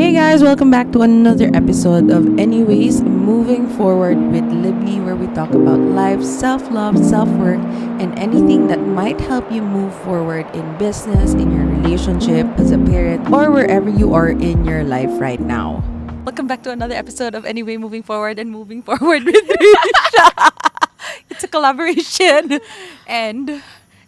Hey guys, welcome back to another episode of Anyways Moving Forward with Libni, where we talk about life, self-love, self-work, and anything that might help you move forward in business, in your relationship, as a parent, or wherever you are in your life right now. Welcome back to another episode of Anyway Moving Forward and Moving Forward with Risha. It's a collaboration. And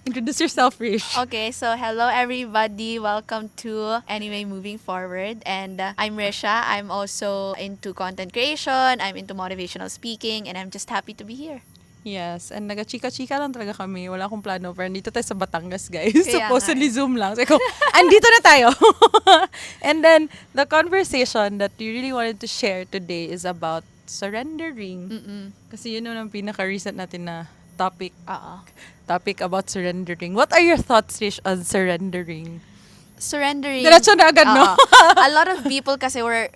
introduce yourself, Rish. Okay, so hello everybody. Welcome to Anyway Moving Forward. And I'm Risha. I'm also into content creation. I'm into motivational speaking. And I'm just happy to be here. Yes, and naga-chika-chika lang talaga kami. Wala akong plano, pero nandito tayo sa Batangas, guys. Kaya Supposedly nga. Zoom lang. So, andito na tayo. And then, the conversation that we really wanted to share today is about surrendering. Kasi yun ang pinaka-recent natin na topic. Topic about surrendering. What are your thoughts, Rish, on surrendering? Surrendering. Diretso na agad, no? A lot of people kasi were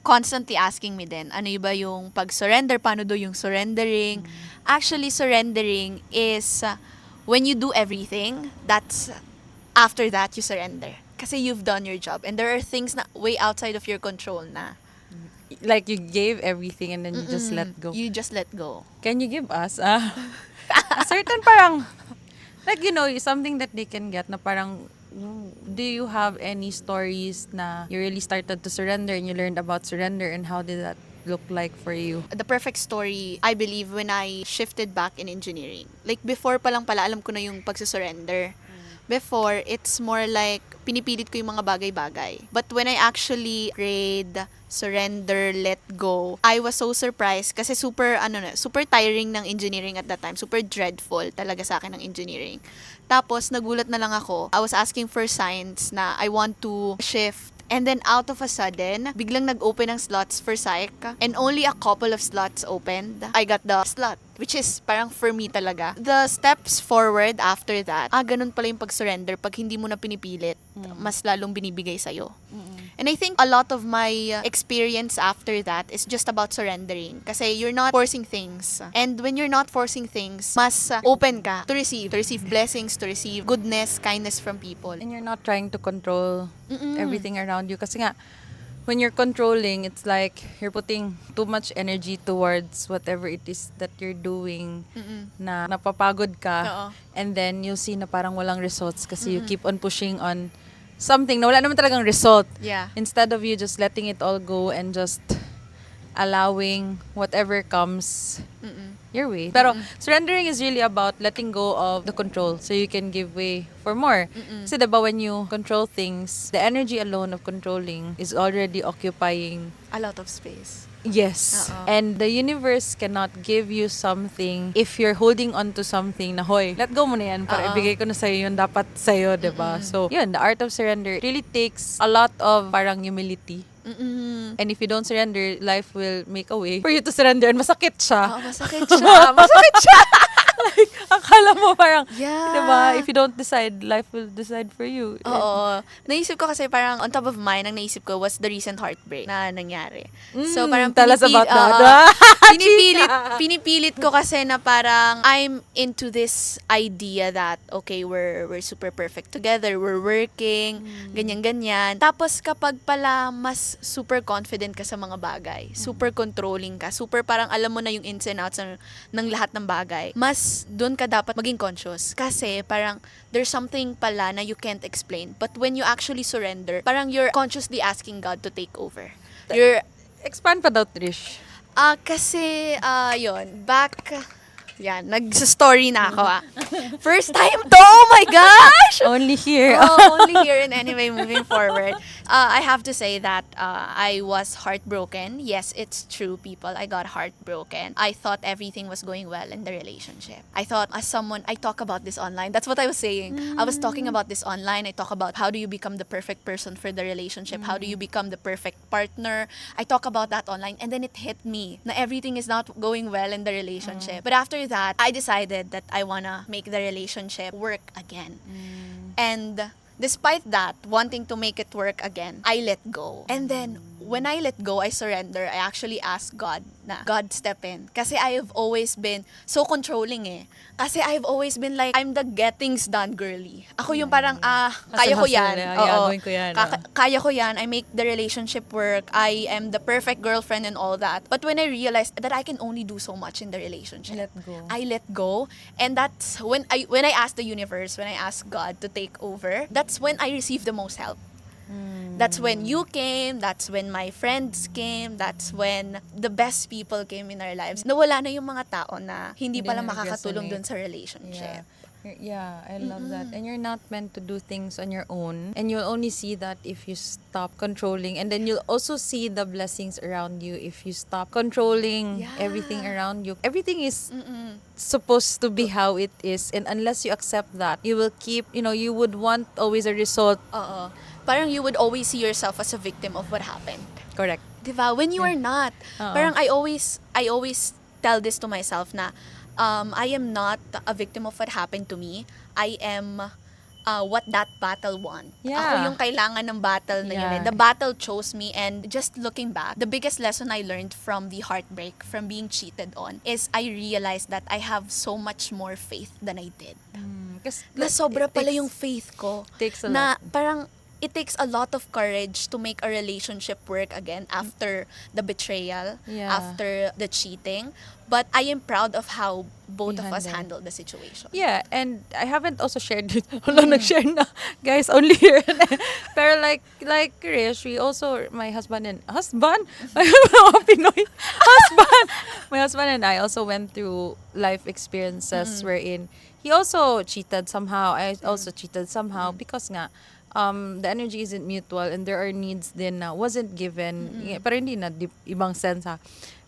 constantly asking me din, ano ba yung pag-surrender? Paano do yung surrendering? Actually, surrendering is when you do everything, that's after that you surrender. Kasi you've done your job. And there are things na way outside of your control na. Like, you gave everything and then you just let go. You just let go. Can you give us a certain parang, like, you know, something that they can get na parang, do you have any stories na you really started to surrender and you learned about surrender, and how did that look like for you? The perfect story, I believe, when I shifted back in engineering. Like, before pa lang pala, alam ko na yung pagsusurrender. Before, it's more like, pinipilit ko yung mga bagay-bagay. But when I actually read, surrender, let go, I was so surprised kasi super tiring ng engineering at that time. Super dreadful talaga sa akin ng engineering. Tapos, nagulat na lang ako. I was asking for signs na I want to shift. And then, out of a sudden, biglang nag-open ang slots for psych. And only a couple of slots opened. I got the slot, which is parang for me talaga. The steps forward after that, ganun pala yung pag-surrender. Pag hindi mo na pinipilit, mas lalong binibigay sa'yo. And I think a lot of my experience after that is just about surrendering. Kasi you're not forcing things. And when you're not forcing things, mas open ka to receive blessings, to receive goodness, kindness from people. And you're not trying to control everything around you. Kasi nga, when you're controlling, it's like you're putting too much energy towards whatever it is that you're doing, na napapagod ka. Oo. And then you'll see na parang walang results kasi you keep on pushing on something na wala naman talagang result. Yeah. Instead of you just letting it all go and just allowing whatever comes your way. Pero surrendering is really about letting go of the control so you can give way for more. Kasi diba when you control things, the energy alone of controlling is already occupying. A lot of space. Yes. And the universe cannot give you something if you're holding on to something na, hoy, let go mo na yan para ibigay ko na sa'yo yung dapat sa'yo, diba? So, yun, the art of surrender really takes a lot of parang humility. And if you don't surrender, life will make a way for you to surrender, and masakit siya. Masakit siya. Masakit siya. Like, akala mo parang, Yeah. diba, if you don't decide, life will decide for you. Oo. Naisip ko kasi parang on top of mind, ang naisip ko was the recent heartbreak na nangyari. So parang tell us about that. pinipilit ko kasi na parang I'm into this idea that okay, we're super perfect together, we're working, ganyan-ganyan. Tapos kapag pala mas super confident ka sa mga bagay, super controlling ka, super parang alam mo na yung ins and outs ng lahat ng bagay, mas doon ka dapat maging conscious. Kasi parang there's something pala na you can't explain. But when you actually surrender, parang you're consciously asking God to take over. Expand pa daw, Trish. Kasi, nag-story na ako First time to, oh my gosh! Only here. Only here in Anyway Moving Forward. I have to say that I was heartbroken. Yes, it's true, people. I got heartbroken. I thought everything was going well in the relationship. I thought as someone, I talk about this online. That's what I was saying. I was talking about this online. I talk about how do you become the perfect person for the relationship? How do you become the perfect partner? I talk about that online. And then it hit me na everything is not going well in the relationship. But after that, I decided that I wanna make the relationship work again. And Despite that, wanting to make it work again, I let go. And then, when I let go, I surrender, I actually ask God na, God, step in. Kasi I have always been so controlling eh. Kasi I've always been like, I'm the get things done girly. Ako yung parang, kaya ko yan. Oo. gawin ko yan. Kaya ko yan. I make the relationship work. I am the perfect girlfriend and all that. But when I realized that I can only do so much in the relationship, Let go. I let go. And that's when I asked the universe, when I asked God to take over, that's when I received the most help. That's when you came, that's when my friends came, that's when the best people came in our lives. Nawala na yung mga tao na hindi pala na makakatulong nag-resonate. dun sa relationship. Yeah, I love that. And you're not meant to do things on your own. And you'll only see that if you stop controlling. And then you'll also see the blessings around you if you stop controlling Yeah. everything around you. Everything is supposed to be how it is. And unless you accept that, you will keep, you would want always a result. Oo. Parang you would always see yourself as a victim of what happened. Correct. Diba? When you are not. Oo. Parang I always tell this to myself na I am not a victim of what happened to me. I am what that battle want. Yeah. Ako yung kailangan ng battle na yun. Yeah. The battle chose me, and just looking back, the biggest lesson I learned from the heartbreak, from being cheated on, is I realized that I have so much more faith than I did. Na sobra pala yung faith ko. Takes a Na lot. parang it takes a lot of courage to make a relationship work again after the betrayal, Yeah. after the cheating. But I am proud of how both You of us handled. handled the situation. Yeah, and I haven't also shared it. Wala, nag-share na. Guys, only here. Pero like Rish, we also, my husband? Mga Pinoy. My husband and I also went through life experiences wherein he also cheated somehow. I also cheated somehow because nga, the energy isn't mutual and there are needs din na wasn't given. Pero hindi na, ibang sense ha.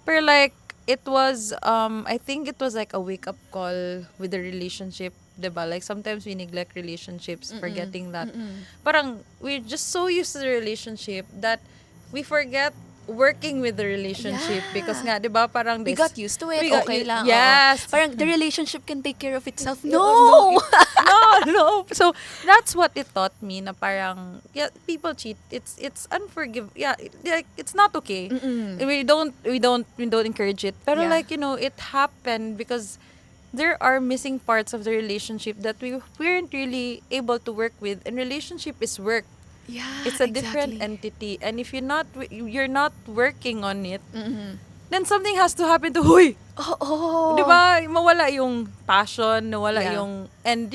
Pero like, it was, I think it was like a wake-up call with the relationship, diba? Like, sometimes we neglect relationships, forgetting that. Parang, we're just so used to the relationship that we forget working with the relationship. Yeah. Because nga, diba, parang We got used to it. we got Okay lang. Yes. Oo. Parang the relationship can take care of itself. No! No! No. So, that's what it taught me na parang, yeah, people cheat. It's unforgivable. Yeah, like, it's not okay. We don't encourage it. Pero Yeah. like, it happened because there are missing parts of the relationship that we weren't really able to work with. And relationship is work. Yeah, It's a different entity. And if you're not working on it, then something has to happen to, huy! Oo. Di ba? Mawala yung passion, nawala Yeah. yung, and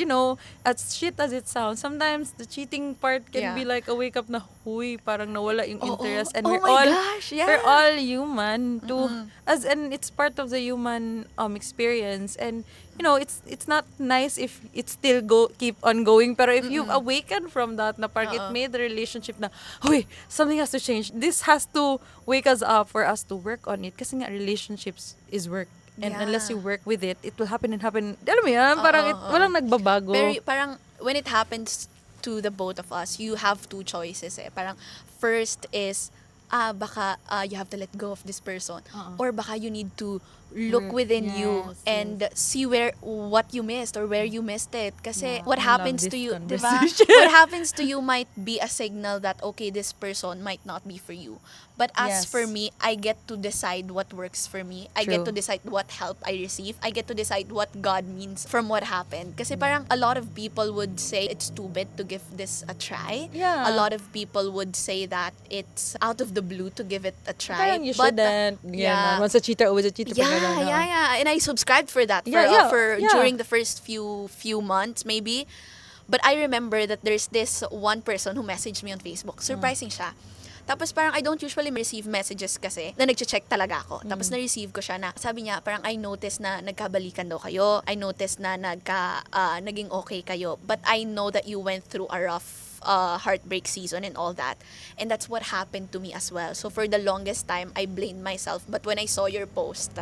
as shit as it sounds, sometimes the cheating part can Yeah. be like a wake up na, huy, parang nawala yung Oo. interest. And Oh my gosh, yeah. we're all human and it's part of the human experience. And it's not nice if it still keep on going. Pero if you've awakened from that, na parang it made the relationship na, huy, something has to change. This has to wake us up for us to work on it. Kasi nga, relationships is work. And Yeah. unless you work with it, it will happen and happen. Alam mo yan, parang walang nagbabago. Pero parang when it happens to the both of us, you have two choices eh. Parang first is baka you have to let go of this person, or baka you need to look within you Yes, and see what you missed or where you missed it. Kasi Yeah, what I happens love to this you, diba? conversation. What happens to you might be a signal that okay, this person might not be for you. But as Yes. for me, I get to decide what works for me. I get to True. decide what help I receive. I get to decide what God means from what happened. Kasi parang a lot of people would say it's stupid to give this a try. Yeah. A lot of people would say that it's out of the blue to give it a try. Parang you But, shouldn't. yeah. Once a cheater, always a cheater. Yeah, Parang ganun, yeah. And I subscribed for that for Yeah. during the first few months maybe. But I remember that there's this one person who messaged me on Facebook. Surprising siya. Tapos parang I don't usually receive messages kasi na nagche-check talaga ako. Tapos na-receive ko siya na sabi niya parang I noticed na nagkabalikan daw kayo. I noticed na naging okay kayo. But I know that you went through a rough heartbreak season and all that. And that's what happened to me as well. So for the longest time, I blamed myself. But when I saw your post,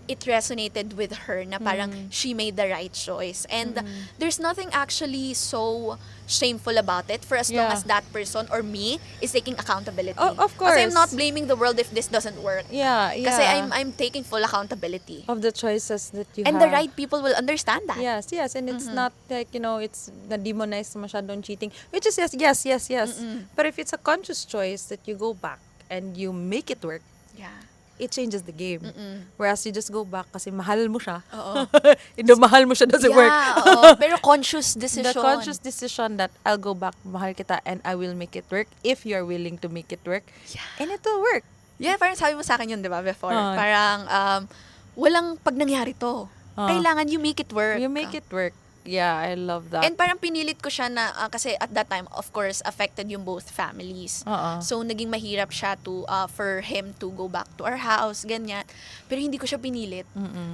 it resonated with her na parang she made the right choice. And there's nothing actually so shameful about it for as long Yeah. as that person or me is taking accountability. Oh, of Kasi I'm not course. blaming the world if this doesn't work. Yeah, Kasi yeah. I'm taking full accountability. Of the choices that you And have. the right people will understand that. Yes, yes, and it's not like, it's na-demonize masyadong cheating, which is yes, yes, yes, yes. But if it's a conscious choice that you go back and you make it work, Yeah. it changes the game. Whereas you just go back kasi mahal mo siya. Oo. Hindi mahal mo siya doesn't work. Oo. Pero conscious The decision. conscious decision that I'll go back, mahal kita, and I will make it work if you're willing to make it work. Yeah. And it will work. Yeah, parang sabi mo sa akin yun, di ba, before? Oo. Parang, walang pag nangyari to. Kailangan you make it work. You make it work. Yeah, I love that. And parang pinilit ko siya na, kasi at that time, of course, affected yung both families. So, naging mahirap siya for him to go back to our house, ganyan. Pero hindi ko siya pinilit.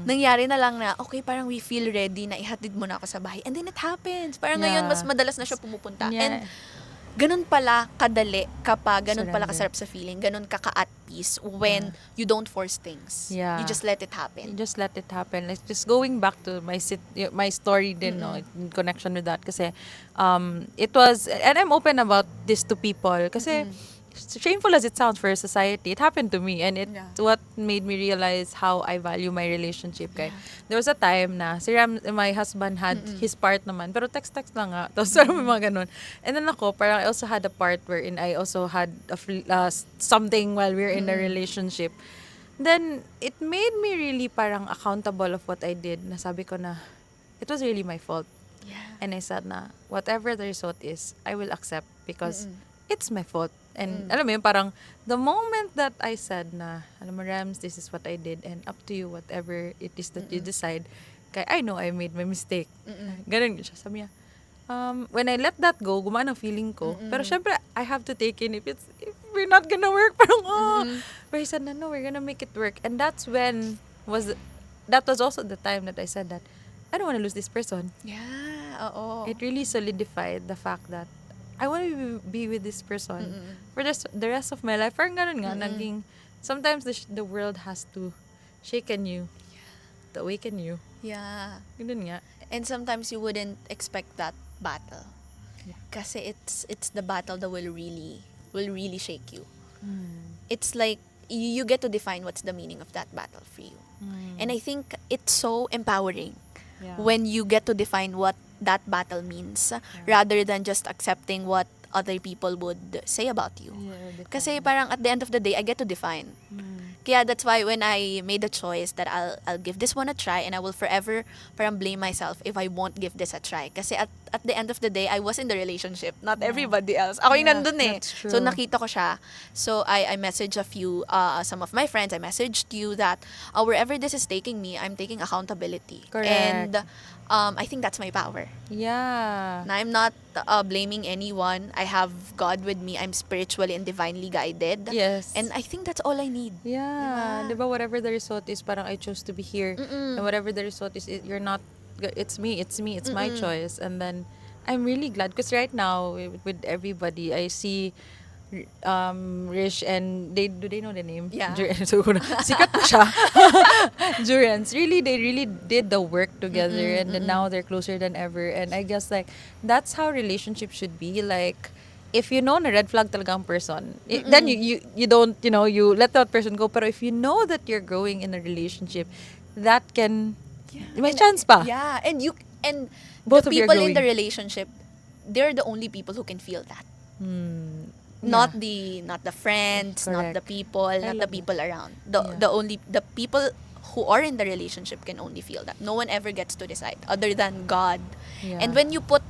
Nangyari na lang na, okay, parang we feel ready na ihatid mo na ako sa bahay. And then it happens. Parang ngayon, mas madalas na siya pumupunta. Yeah. And ganun pala kadali kapag ganun pala Surrender. kasarap sa feeling, ganun ka at peace when you don't force things. Yeah. You just let it You happen. just let it happen. Like, just going back to my story din, no, in connection with that. Kasi, it was, and I'm open about this to people. Kasi, shameful as it sounds for society, it happened to me. And it's what made me realize how I value my relationship. Kay. There was a time na, my husband had his part naman. Pero text-text lang nga. Tapos, may mga ganun. And then ako, parang I also had a part wherein I also had something while we were in a relationship. Then, it made me really parang accountable of what I did. Nasabi ko na, it was really my fault. Yeah. And I said na, whatever the result is, I will accept because it's my fault. And alam mo yun, parang the moment that I said na, alam mo Rams, this is what I did and up to you, whatever it is that you decide, kaya I know I made my mistake. Ganun siya. Sabi niya, when I let that go, gumaan ang feeling ko. Pero syempre, I have to take in if we're not gonna work, parang, But he said, no, we're gonna make it work. And that was also the time that I said that, I don't want to lose this person. Yeah, oo. It really solidified the fact that I want to be with this person for the rest of my life. Parang ganun nga, naging, sometimes the world has to shaken you, to awaken you. Yeah. Ganun nga. And sometimes you wouldn't expect that battle. Yeah. Kasi it's the battle that will really shake you. It's like you get to define what's the meaning of that battle for you. And I think it's so empowering when you get to define what that battle means rather than just accepting what other people would say about you. Kasi parang at the end of the day, I get to define. Kaya that's why when I made the choice that I'll give this one a try and I will forever parang blame myself if I won't give this a try. Kasi at the end of the day, I was in the relationship, not everybody else. Ako yung nandun eh. That's true. So nakita ko siya. So I messaged a few, some of my friends, I messaged you that wherever this is taking me, I'm taking accountability. Correct. And I think that's my power. Yeah. Na I'm not blaming anyone. I have God with me. I'm spiritually and divinely guided. Yes. And I think that's all I need. Yeah. Diba, whatever the result is, parang I chose to be here. And whatever the result is, you're not, it's me, it's my choice. And then, I'm really glad. Because right now, with everybody, I see Rish and do they know the name? Yeah. So, sikat na siya. Jurians. Really, they really did the work together. And then now they're closer than ever. And I guess, like, that's how relationships should be. Like, if you know na red flag talaga ang person, then you don't, you let that person go. Pero if you know that you're growing in a relationship, that can, may chance pa. Yeah, and Both the of you are people in the growing. relationship, they're the only people who can feel that. Not the friends, not Correct. the people, not the love people around. The people who are in the relationship can only feel that. No one ever gets to decide other than God. Yeah. And when you put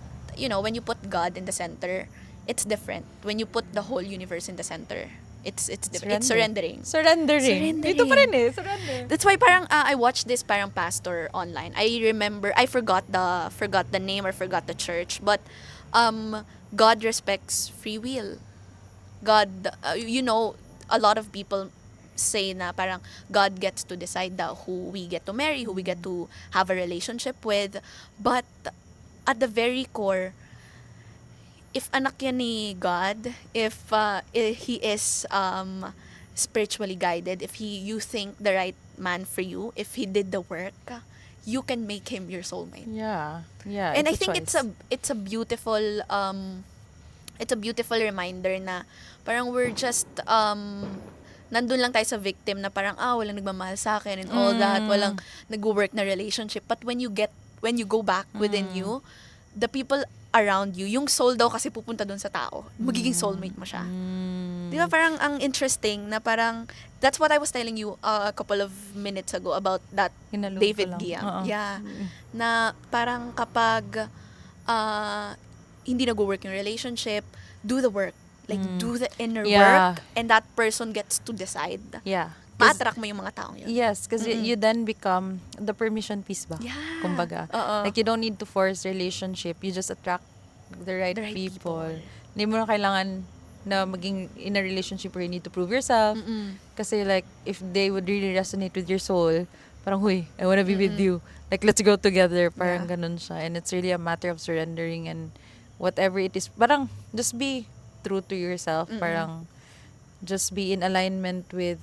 God in the center, it's different. When you put the whole universe in the center, it's different. It's surrendering. Surrendering. Ito pa rin eh, surrender. That's why parang I watched this parang pastor online. I remember I forgot the name or forgot the church, but God respects free will. God, a lot of people say na parang God gets to decide who we get to marry, who we get to have a relationship with, but at the very core, if anak yan ni God, if he is spiritually guided, if you think the right man for you, if he did the work, you can make him your soulmate. Yeah. Yeah. And I It's a think choice. it's a beautiful reminder na parang we're just nandun lang tayo sa victim na parang walang nagmamahal sa akin and all that, walang nag-work na relationship. But when you go back within you, the people around you, yung soul daw kasi pupunta dun sa tao, magiging soulmate mo siya. Di ba parang ang interesting na parang that's what I was telling you a couple of minutes ago about that Hinalog ko David lang. Guiam. Oo. Yeah. Na parang kapag hindi nag-work yung relationship, do the work. Like, do the inner Yeah. work, and that person gets to decide. Yeah. 'Cause- Ma-attract mo yung mga taong yun. Yes, because you then become the permission piece ba? Yeah. Kumbaga. Oo. Like, you don't need to force relationship. You just attract the right people. Hindi mo na kailangan na maging in a relationship where you need to prove yourself. Kasi like, if they would really resonate with your soul, parang, huy, I wanna be with you. Like, let's go together. Parang ganun siya. And it's really a matter of surrendering and whatever it is. Parang, just be true to yourself. Parang, just be in alignment with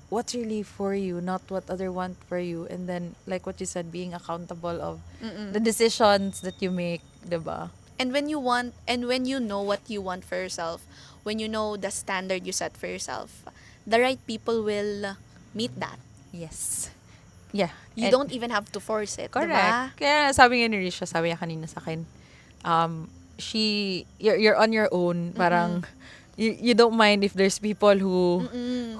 what's really for you, not what other want for you. And then, like what you said, being accountable of the decisions that you make, diba? And when you know what you want for yourself, when you know the standard you set for yourself, the right people will meet that. Yes. Yeah. You don't even have to force it, Correct. diba? Kaya sabi nga ni Risha, sabi niya kanina sa akin, you're on your own. Parang, you don't mind if there's people who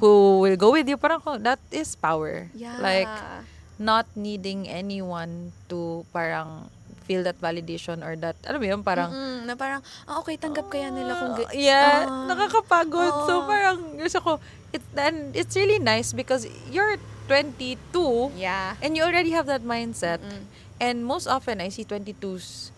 will go with you. Parang, that is power. Yeah. Like, not needing anyone to parang feel that validation or that, alam mo yun, parang, na parang, okay, tanggap kaya nila kung... nakakapagod. So, parang, gusto ko, it's really nice because you're 22 Yeah. and you already have that mindset. And most often, I see 22s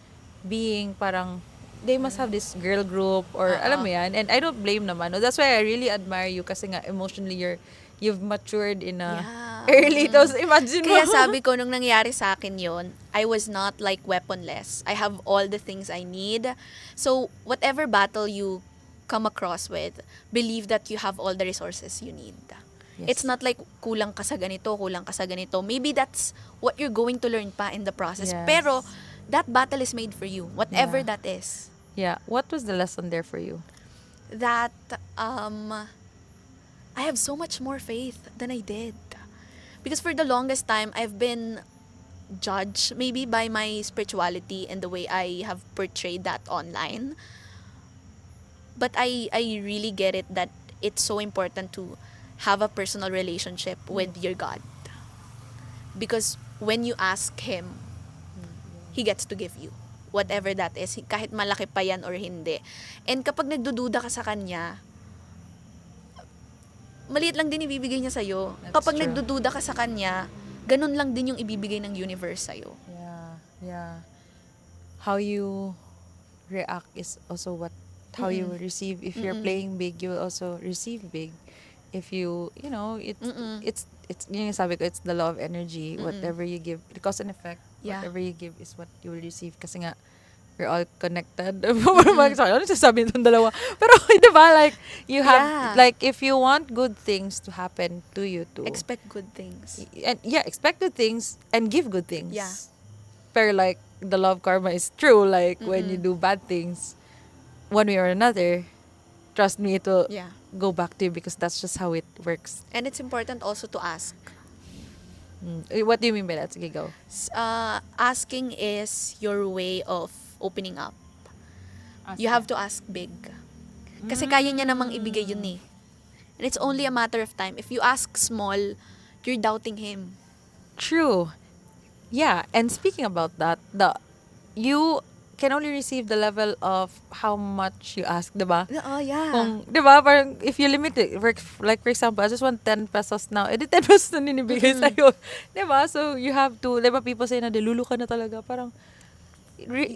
being parang, they must have this girl group or alam mo yan. And I don't blame naman. No? That's why I really admire you kasi nga emotionally you've matured in a early. Tapos imagine mo. Kaya sabi ko, nung nangyari sa akin yun, I was not like weaponless. I have all the things I need. So, whatever battle you come across with, believe that you have all the resources you need. Yes. It's not like kulang ka sa ganito, kulang ka sa ganito. Maybe that's what you're going to learn pa in the process. Yes. Pero, that battle is made for you, whatever that is. Yeah. What was the lesson there for you? That I have so much more faith than I did. Because for the longest time, I've been judged maybe by my spirituality and the way I have portrayed that online. But I really get it that it's so important to have a personal relationship with your God. Because when you ask Him, He gets to give you whatever that is, kahit malaki pa yan or hindi. And kapag nagdududa ka sa Kanya, maliit lang din ibibigay niya sa'yo. Kapag true. nagdududa ka sa Kanya, ganun lang din yung ibibigay ng universe sa'yo. Yeah. How you react is also how you will receive. If you're playing big, you will also receive big. If you know, it's yung sabi ko, it's the law of energy. Whatever you give, cause and effect. Yeah. Whatever you give is what you will receive. Kasi nga, we're all connected. Sorry, ano sasabihin itong dalawa? Pero, di ba, like, you have, like, if you want good things to happen to you too. Expect good things. And expect good things and give good things. Yeah. Pero like, the love karma is true. Like, when you do bad things, one way or another, trust me, it will go back to you because that's just how it works. And it's important also to ask. What do you mean by that? Sige, go. Asking is your way of opening up. You have to ask big. Kasi kaya niya namang ibigay yun eh. And it's only a matter of time. If you ask small, you're doubting Him. True. Yeah, and speaking about that, you can only receive the level of how much you ask, diba? Oh, yeah. Kung, diba, parang if you limit it, like for example, I just want 10 pesos now, edi 10 pesos na ninibigay sa'yo. Diba? So, you have to, diba, people say na, dilulu ka na talaga, parang,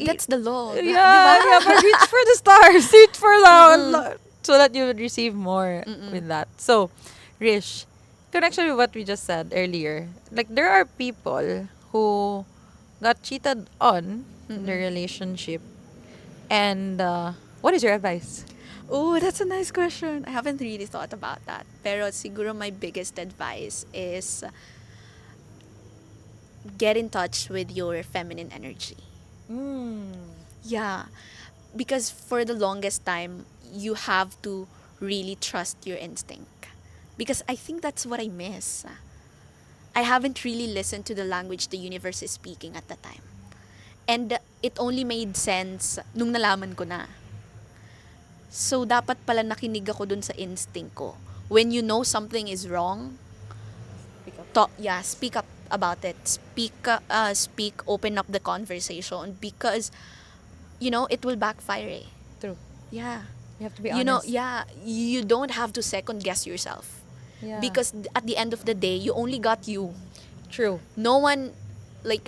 that's the law. Yeah, Diba? but reach for the stars, reach for the, so that you would receive more with that. So, Rish, connection with what we just said earlier, like, there are people who got cheated on in their relationship. And what is your advice? Oh, that's a nice question. I haven't really thought about that. Pero siguro my biggest advice is get in touch with your feminine energy. Yeah, because for the longest time, you have to really trust your instinct. Because I think that's what I miss. I haven't really listened to the language the universe is speaking at the time. And it only made sense nung nalaman ko na. So, dapat pala nakinig ako dun sa instinct ko. When you know something is wrong, speak up about it. Speak, open up the conversation because, it will backfire eh. True. Yeah. You have to be honest. honest. You don't have to second guess yourself. Yeah. Because at the end of the day, you only got you. True. No one,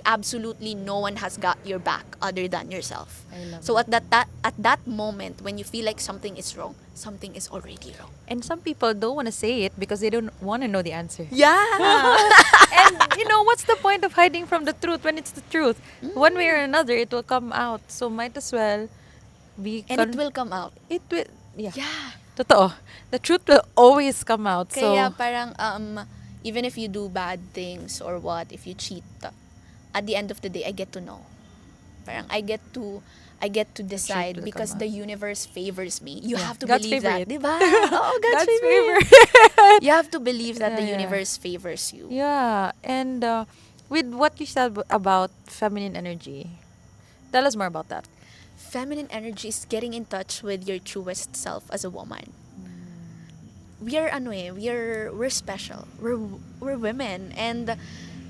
absolutely no one has got your back other than yourself. I love So that. at that moment, when you feel like something is wrong, something is already wrong. And some people don't want to say it because they don't want to know the answer. Yeah. And what's the point of hiding from the truth when it's the truth? One way or another, it will come out. So might as well be. And it will come out. It will. Yeah. Yeah. Totoo. The truth will always come out. Kaya So parang even if you do bad things or what, if you cheat, at the end of the day, I get to know. Parang I get to decide will because come the universe favors me. You Yeah. have to God's believe favorite. that, diba? Oh, God's, God's favorite. favorite. You have to believe that the Yeah. universe favors you. Yeah. And with what you said about feminine energy, tell us more about that. Feminine energy is getting in touch with your truest self as a woman. We are we're special. We're women, and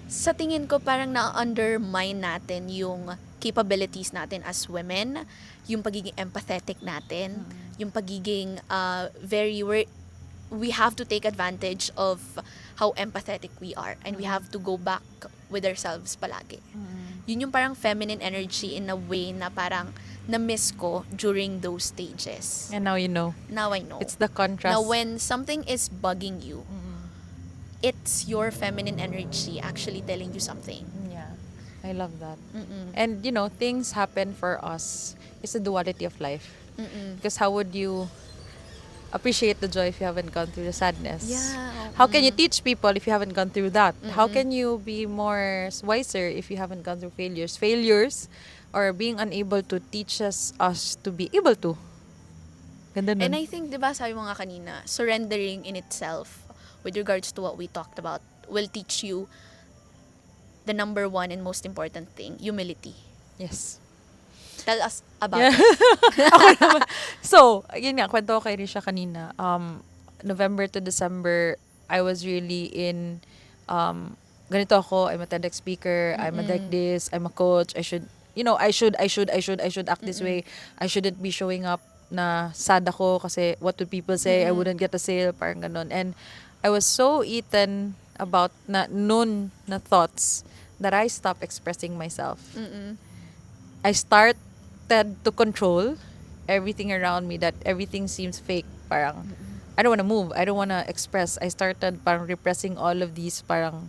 sa tingin ko parang na-undermine natin yung capabilities natin as women, yung pagiging empathetic natin, yung pagiging we have to take advantage of how empathetic we are, and we have to go back with ourselves palagi. Yun yung parang feminine energy in a way na parang na-miss ko during those stages. And now you know. Now I know. It's the contrast. Now when something is bugging you, it's your feminine energy actually telling you something. Yeah. I love that. And things happen for us. It's the duality of life. Because how would you appreciate the joy if you haven't gone through the sadness? Yeah. How can you teach people if you haven't gone through that? How can you be more wiser if you haven't gone through failures? Failures or being unable to teach us to be able to. Ganda nun. And I think, di ba, sabi mo nga kanina, surrendering in itself, with regards to what we talked about, will teach you the number one and most important thing, humility. Yes. Tell us about Yeah. it. Ako naman. So, yun nga, kwento ko kay Risha kanina. November to December, I was really in, ganito ako, I'm a TEDx speaker, I'm a like this, I'm a coach, I should act this way. I shouldn't be showing up na sad ako kasi what would people say? I wouldn't get a sale, parang ganon. And I was so eaten about noon na thoughts that I stopped expressing myself. I started to control everything around me, that everything seems fake. Parang, I don't want to move. I don't want to express. I started parang repressing all of these parang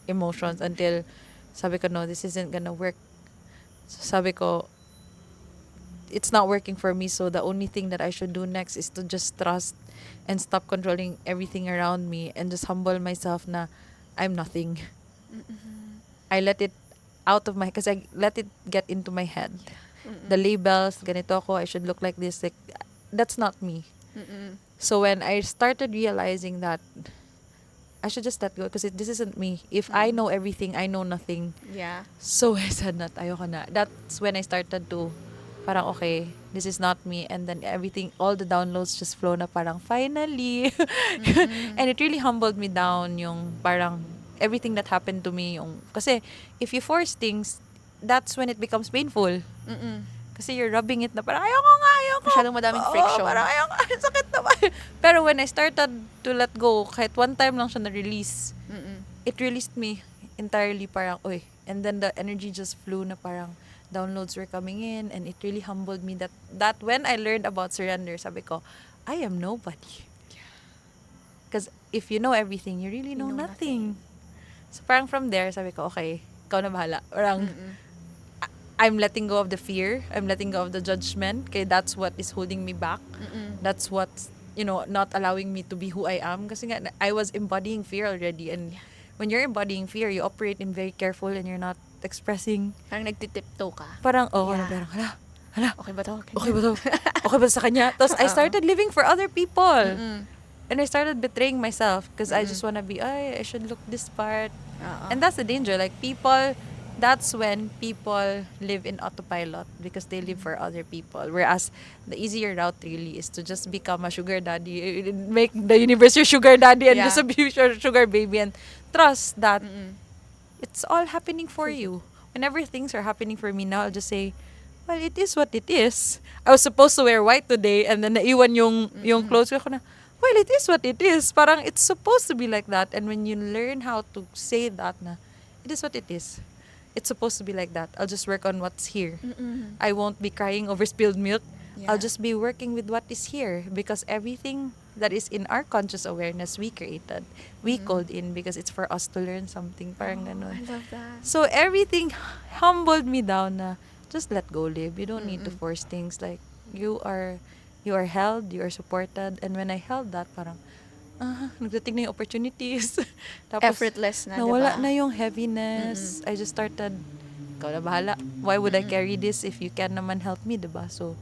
emotions until sabi ko, no, this isn't gonna work. So sabi ko, it's not working for me. So the only thing that I should do next is to just trust and stop controlling everything around me and just humble myself na I'm nothing. I let it out of my, because I let it get into my head. The labels, ganito ako, I should look like this. Like, that's not me. So when I started realizing that I should just let go because this isn't me. If I know everything, I know nothing. Yeah. So I said na, ayoko na. That's when I started to, parang okay, this is not me. And then everything, all the downloads just flow na parang finally. And it really humbled me down yung parang everything that happened to me. Yung, kasi if you force things, that's when it becomes painful. Kasi you're rubbing it na parang ayoko. Masyadong madaming friction. Parang ayoko, sakit naman. Pero when I started to let go, kahit one time lang siya na-release, it released me entirely, parang, oy. And then the energy just flew na parang downloads were coming in, and it really humbled me that when I learned about surrender, sabi ko, I am nobody. Because if you know everything, you really know nothing. So parang from there, sabi ko, okay, ikaw na bahala. Parang, I'm letting go of the fear. I'm letting go of the judgment. Okay, that's what is holding me back. That's what's, not allowing me to be who I am. Kasi nga, I was embodying fear already. And when you're embodying fear, you operate in very careful and you're not expressing. Parang nagtitiptoe ka. Parang, Yeah. parang, hala, Okay ba to? okay ba to? Okay ba sa kanya? Tapos I started living for other people. Mm-mm. And I started betraying myself because I just wanna be, I should look this part. And that's the danger. Like that's when people live in autopilot because they live for other people. Whereas the easier route really is to just become a sugar daddy, make the universe your sugar daddy and Yeah. just be your sugar baby and trust that it's all happening for you. Whenever things are happening for me now, I'll just say, well, it is what it is. I was supposed to wear white today and then naiwan yung clothes ko na, well, it is what it is. Parang it's supposed to be like that. And when you learn how to say that na, it is what it is. It's supposed to be like that. I'll just work on what's here. I won't be crying over spilled milk. Yeah. I'll just be working with what is here because everything that is in our conscious awareness we created. We called in because it's for us to learn something. Parang ganon. I love that. So everything humbled me down na just let go, Lib. You don't need to force things. Like you are held, you are supported. And when I held that, parang nagdating na yung opportunities. Tapos Effortless na, nawala diba? na yung heaviness. I just started, ikaw na bahala. Why would I carry this if you can naman help me, diba? So,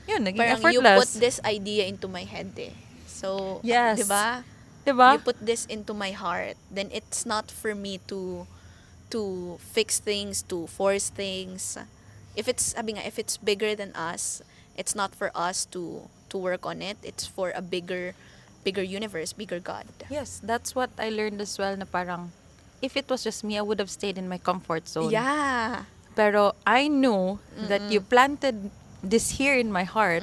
yun, naging Parang you effortless. put this idea into my head eh. So, Yes. diba? Diba? You put this into my heart. Then it's not for me to fix things, to force things. If it's, sabi nga, if it's bigger than us, it's not for us to work on it. It's for a bigger universe, bigger God. Yes, that's what I learned as well na parang, if it was just me, I would have stayed in my comfort zone. Yeah. Pero I knew that you planted this here in my heart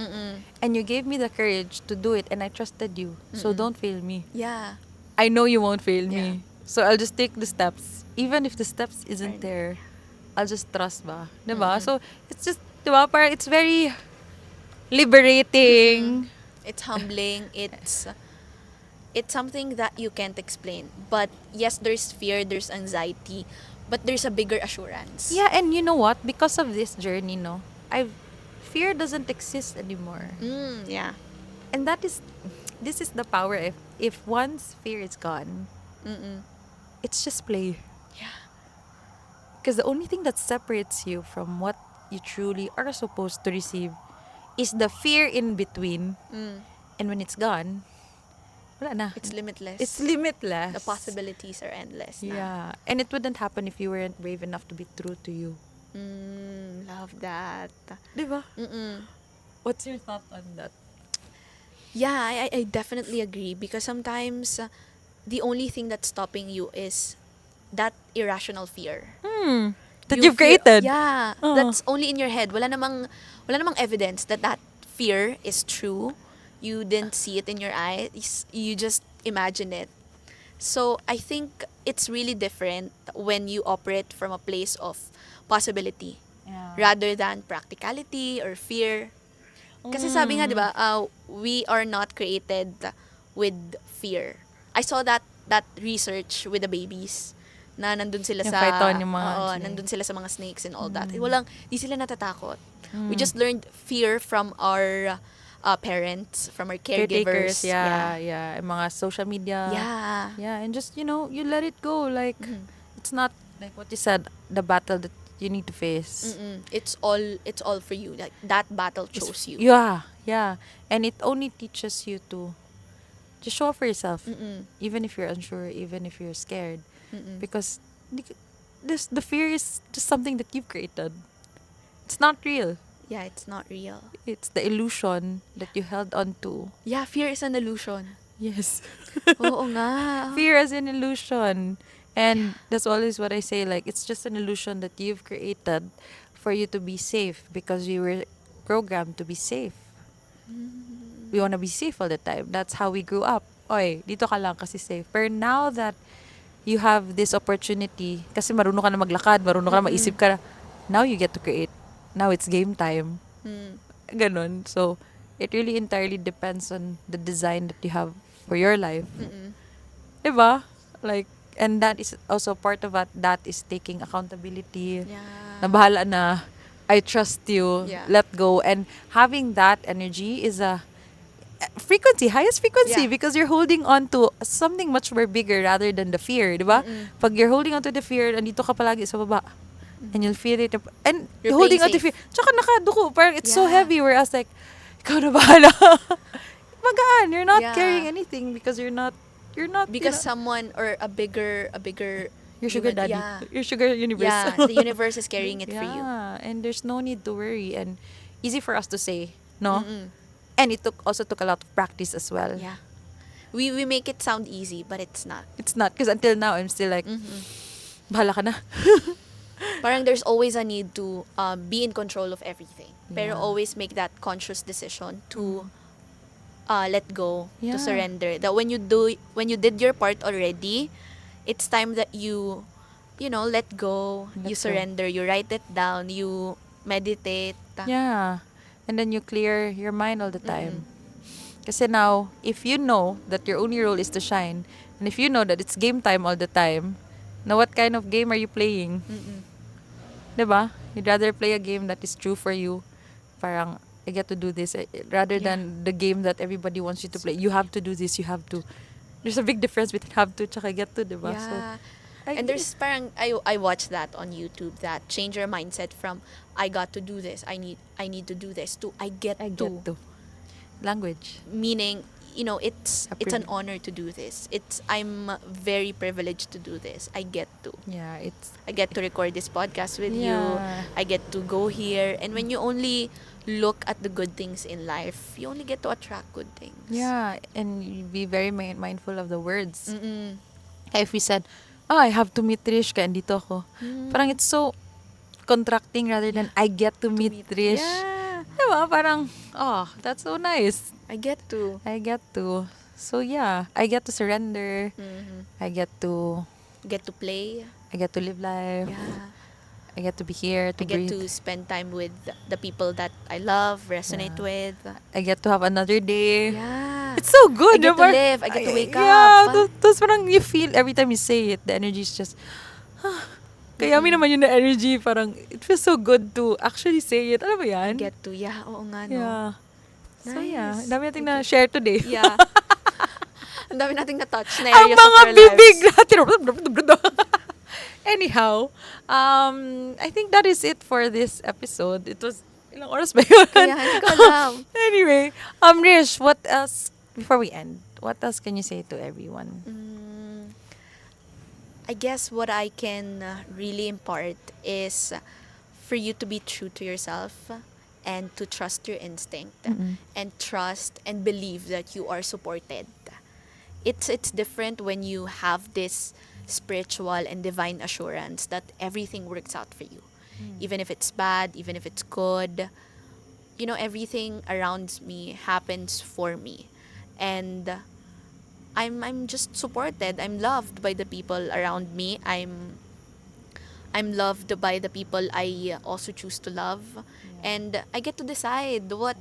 and you gave me the courage to do it and I trusted you. So don't fail me. Yeah. I know you won't fail Yeah. me. So I'll just take the steps. Even if the steps isn't there, I'll just trust ba. Diba? So it's just, diba? Parang it's very liberating. It's humbling. It's something that you can't explain. But yes, there's fear, there's anxiety, but there's a bigger assurance. Yeah, and you know what? Because of this journey, no, fear doesn't exist anymore. Yeah. And this is the power. If once fear is gone, it's just play. Yeah. Because the only thing that separates you from what you truly are supposed to receive is the fear in between. And when it's gone, wala na. It's limitless. It's limitless. The possibilities are endless. Na. Yeah. And it wouldn't happen if you weren't brave enough to be true to you. Love that. Diba? What's your thought on that? Yeah, I definitely agree because sometimes the only thing that's stopping you is that irrational fear. That Yung you've fear- created. Yeah, that's only in your head. Wala namang evidence that fear is true. You didn't see it in your eyes. You just imagine it. So I think it's really different when you operate from a place of possibility rather than practicality or fear. Kasi sabi nga, di ba, we are not created with fear. I saw that research with the babies na nandun sila Yung sa python, yung mga snake. nandun sila sa mga snakes and all that. Di sila natatakot. We just learned fear from our parents, from our caregivers. Yeah. Yung mga social media. Yeah. Yeah, and just, you let it go. Like, it's not, like what you said, the battle that you need to face. It's all for you. Like, that battle chose you. Yeah. And it only teaches you to just show up for yourself. Even if you're unsure, even if you're scared. Because the fear is just something that you've created. It's not real. Yeah, it's not real. It's the illusion that you held on to. Yeah, fear is an illusion. Yes. Oo nga. Fear as an illusion. And that's always what I say, like, it's just an illusion that you've created for you to be safe because you were programmed to be safe. We want to be safe all the time. That's how we grew up. Oy, dito ka lang kasi safe. But now that you have this opportunity, kasi marunong ka na maglakad, marunong ka na maisip ka, now you get to create. Now it's game time. Ganon. So, it really entirely depends on the design that you have for your life. Diba? Like, and that is also part of that is taking accountability. Yeah. Na bahala na, I trust you, Yeah. let go. And having that energy is highest frequency, Yeah. because you're holding on to something much more bigger rather than the fear, di ba? Mm-mm. Pag you're holding on to the fear, andito ka palagi sa baba. And you'll feel it. And You're holding playing on to safe. fear. Tsaka nakaduko. Parang it's so Yeah. heavy. Whereas like, ikaw na bahala. Magaan. You're not Yeah. carrying anything because you're not, Because someone or a bigger your sugar human, daddy. yeah. Your sugar universe. Yeah, the universe is carrying it for you. Yeah. And there's no need to worry. And easy for us to say, no? Mm-mm. And it also took a lot of practice as well. Yeah. We make it sound easy, but it's not. It's not. Because until now, I'm still like, Mm-hmm. bahala ka na. Parang there's always a need to be in control of everything. Pero Yeah. always make that conscious decision to let go, Yeah. to surrender. That when you did your part already, it's time that you know, let go, Let you go. surrender, you write it down, you meditate. Yeah. And then you clear your mind all the time. Mm-mm. Kasi now, if you know that your only role is to shine, and if you know that it's game time all the time, now what kind of game are you playing? Mm-mm. Diba? You'd rather play a game that is true for you. Parang, I get to do this. Rather Yeah. than the game that everybody wants you to play. You have to do this, you have to. There's a big difference between have to tsaka get to, diba? So, Yeah. I, And there's parang I watched that on YouTube, that change your mindset from I got to do this, I need to do this, to I get I to. get to. Language. Meaning, you know, it's A an privilege. honor to do this. I'm very privileged to do this. I get to. Yeah, it's I get to record this podcast with you. Yeah. I get to go here. And when you only look at the good things in life, you only get to attract good things. Yeah, and you be very mindful of the words. Mm-mm. If we said, oh, I have to meet Trish, kaya andito ako. Parang it's so contracting rather than I get to meet Trish. Yeah. Diba? Parang, oh, that's so nice. I get to. I get to. So yeah, I get to surrender. Mm-hmm. I get to Play. live life. Yeah. I get to be here, to I get breathe. to spend time with the people that I love, resonate Yeah. with. I get to have another day. Yeah. It's so good. I get to diba? live. I get to wake Yeah, up. tapos parang you feel every time you say it, the energy is just, kaya amin naman yun na energy, parang it feels so good to actually say it. Ano ba I yan? get to. Yeah, oo nga, no. Yeah. So yeah, Nice. ang dami nating Okay. na-share today. Yeah. Ang dami nating na-touch na Ang areas of mga our bibig lives. natin. Anyhow, I think that is it for this episode. It was, ilang oras ba yun? Kaya hindi ko alam. Anyway, Rish, what else, before we end, what else can you say to everyone? I guess what I can really impart is for you to be true to yourself and to trust your instinct and trust and believe that you are supported. It's different when you have this spiritual and divine assurance that everything works out for you. Even if it's bad, even if it's good, you know, everything around me happens for me. And I'm just supported. I'm loved by the people around me. I'm loved by the people I also choose to love. And I get to decide what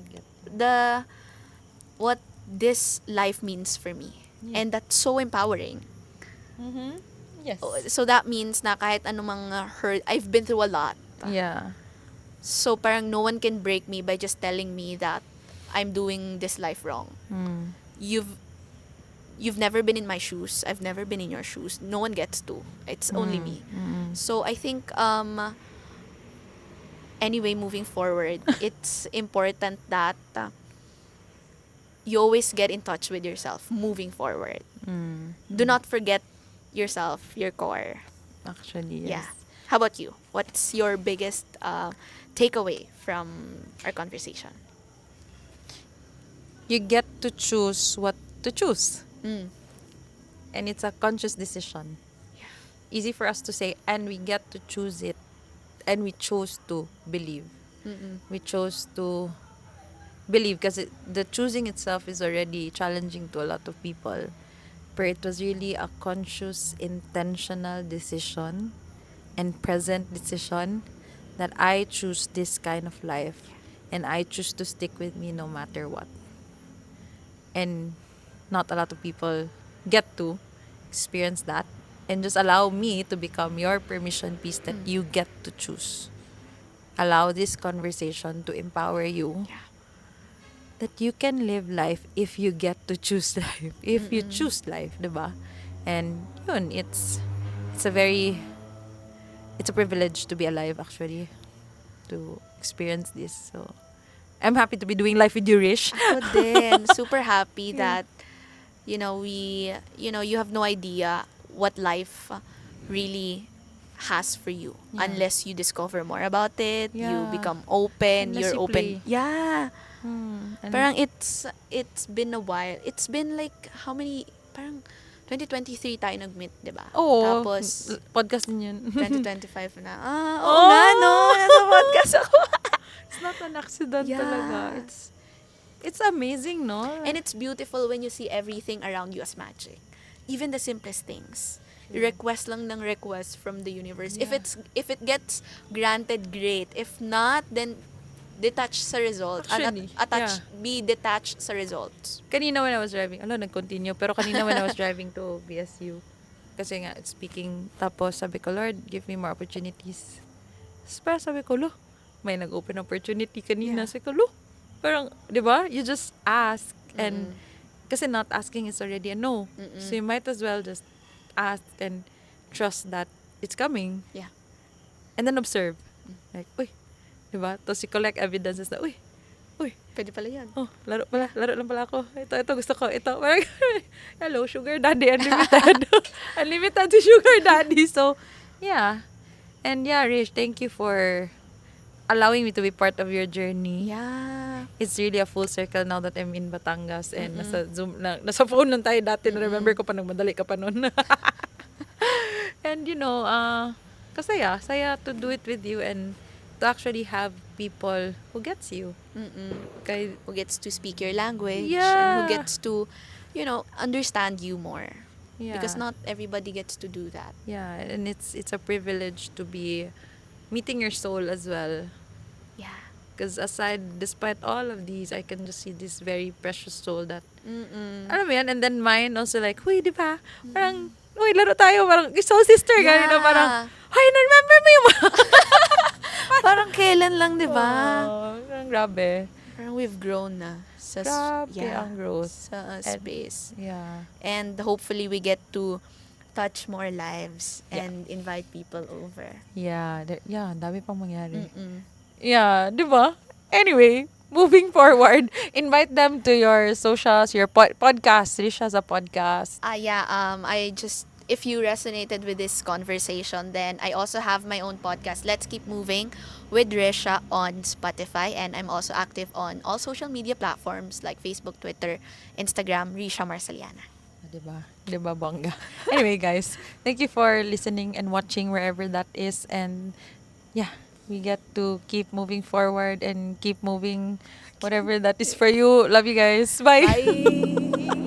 this life means for me. And that's so empowering. Yes. So that means na kahit anumang hurt, I've been through a lot. Yeah. So parang no one can break me by just telling me that I'm doing this life wrong. You've never been in my shoes. I've never been in your shoes. No one gets to. It's only me. So I think anyway, moving forward, it's important that you always get in touch with yourself moving forward. Do not forget yourself, your core. Actually, yes. Yeah. How about you? What's your biggest takeaway from our conversation? You get to choose what to choose. Mm. And it's a conscious decision. Yeah. Easy for us to say, and we get to choose it. And we chose to believe. We chose to believe because the choosing itself is already challenging to a lot of people. But it was really a conscious, intentional decision and present decision that I choose this kind of life and I choose to stick with me no matter what. And not a lot of people get to experience that. And just allow me to become your permission piece that you get to choose. Allow this conversation to empower you. Yeah. that you can live life if you get to choose life. If you choose life, diba? And yun, it's a very it's a privilege to be alive actually, to experience this. So I'm happy to be doing life with you, Rish. Ako din, super happy Yeah. that, you have no idea what life really has for you Yeah. unless you discover more about it, you Yeah. become open, Unless you're you open. play. Yeah. And Parang it's been a while. It's been like how many, parang 2023 tayo nag-meet, 'di ba? oo, Tapos podcast din yun. 2025 na. Oo nga no, Oh! nasa podcast ako. It's not an accident talaga. Yeah. It's amazing, no? And it's beautiful when you see everything around you as magic. Even the simplest things. True. Request lang ng request from the universe. Yeah. If it gets granted, great. If not, then detach sa result. Actually, Attach, yeah. be detached sa results. Kanina when I was driving, nag-continue. Pero kanina when I was driving to BSU, kasi nga, speaking, tapos sabi ko, Lord, give me more opportunities. Pero sabi ko, may nag-open opportunity kanina. Yeah. Sabi ko, parang, di ba? You just ask. And, Mm-mm. kasi not asking is already a no. Mm-mm. So you might as well just ask and trust that it's coming. Yeah. And then observe. Like, uy, di ba? Tapos you collect evidences na, uy, Pwede pala yan. laro lang pala ako. Ito, gusto ko. Ito, parang, hello, sugar daddy, unlimited. Unlimited si sugar daddy. So, yeah. And yeah, Rish, thank you for allowing me to be part of your journey. Yeah. It's really a full circle now that I'm in Batangas and nasa Zoom, nasa phone lang tayo dati. Remember ko pa, nagmadali ka pa nun. And saya to do it with you and to actually have people who gets you. Kay, Who gets to speak your language and Yeah. who gets to, understand you more. yeah. Because not everybody gets to do that. Yeah, and it's a privilege to be meeting your soul as well. Yeah. Because despite all of these, I can just see this very precious soul that, Mm-mm. alam mo yan, and then mine also like, huy, di ba? Parang, uy, laro tayo, parang, soul sister, ganun na parang, huy, remember mo yung Parang kailan lang, di ba? Parang grabe. Parang we've grown na sa Grabe ang growth. sa space. Yeah. And hopefully we get to touch more lives and invite people over. Yeah, ang dami pang mangyari. Mm-mm. Yeah, di ba? Anyway, moving forward, invite them to your socials, your podcast. Risha has a podcast. If you resonated with this conversation, then I also have my own podcast, Let's Keep Moving with Risha on Spotify. And I'm also active on all social media platforms like Facebook, Twitter, Instagram, Risha Marcellana. Diba? Diba, bongga? Anyway, guys, thank you for listening and watching wherever that is. And yeah, we get to keep moving forward and keep moving whatever that is for you. Love you guys. Bye. Bye!